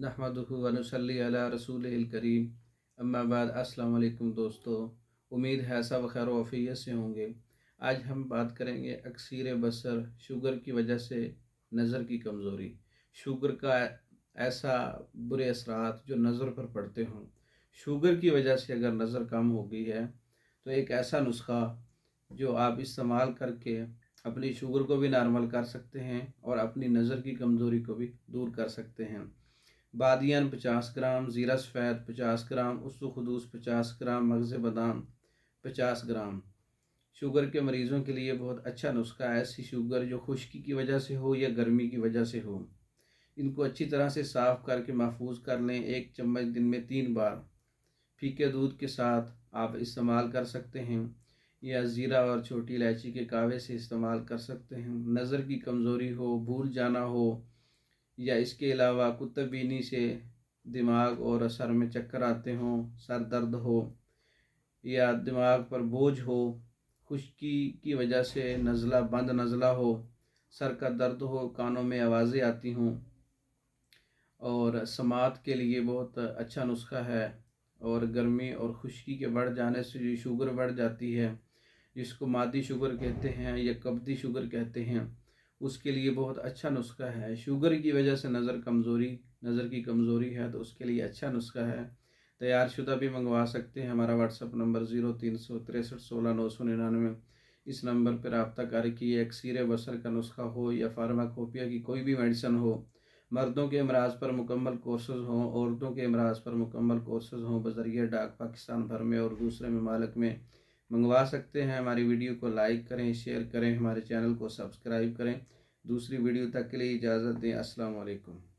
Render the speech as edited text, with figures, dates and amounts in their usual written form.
नहमदुहु व नुसल्ली अला रसूलिल करीम। अम्मा बाद। अस्सलाम वालेकुम दोस्तों, उम्मीद है सब खैर वफ़ियत से होंगे। आज हम बात करेंगे अक्सीर बसर, शुगर की वजह से नज़र की कमज़ोरी। शुगर का ऐसा बुरे असरात जो नज़र पर पड़ते हों। शुगर की वजह से अगर नज़र कम हो गई है तो एक ऐसा नुस्खा जो आप इस्तेमाल करके अपनी शुगर को भी नॉर्मल कर सकते हैं और अपनी नज़र की कमज़ोरी को भी दूर कर सकते हैं। बादियान 50 ग्राम, ज़ीरा सफ़ेद 50 ग्राम, उस्सु खुदूस 50 ग्राम, मगज़ बादाम 50 ग्राम। शुगर के मरीज़ों के लिए बहुत अच्छा नुस्खा है। ऐसी शुगर जो खुश्की की वजह से हो या गर्मी की वजह से हो, इनको अच्छी तरह से साफ़ करके महफूज कर लें। 1 चम्मच दिन में 3 बार फीके दूध के साथ आप इस्तेमाल कर सकते हैं, या ज़ीरा और छोटी इलायची के कहवे से इस्तेमाल कर सकते हैं। नज़र की कमज़ोरी हो, भूल जाना हो, या इसके अलावा कुत्तबीनी से दिमाग और सर में चक्कर आते हों, सर दर्द हो, या दिमाग पर बोझ हो, खुश्की की वजह से नज़ला बंद नज़ला हो, सर का दर्द हो, कानों में आवाज़ें आती हों, और समात के लिए बहुत अच्छा नुस्खा है। और गर्मी और खुश्की के बढ़ जाने से जो शुगर बढ़ जाती है, जिसको मादी शुगर कहते हैं या कब्ज़ी शुगर कहते हैं, उसके लिए बहुत अच्छा नुस्खा है। शुगर की वजह से नज़र की कमज़ोरी है तो उसके लिए अच्छा नुस्खा है। तैयार शुदा भी मंगवा सकते हैं। हमारा व्हाट्सअप नंबर 036316 999। इस नंबर पर रब्ता करके अक्सीर बसर का नुस्खा हो या फार्माकोपिया की कोई भी मेडिसन हो, मर्दों के अमराज पर मुकम्मल कोर्सेज़ हों, औरतों के अमराज पर मुकम्मल कोर्सेज़ हों, बज़रिया डाक पाकिस्तान भर में और दूसरे ममालिक में मंगवा सकते हैं। हमारी वीडियो को लाइक करें, शेयर करें, हमारे चैनल को सब्सक्राइब करें। दूसरी वीडियो तक के लिए इजाज़त दें। अस्सलाम वालेकुम।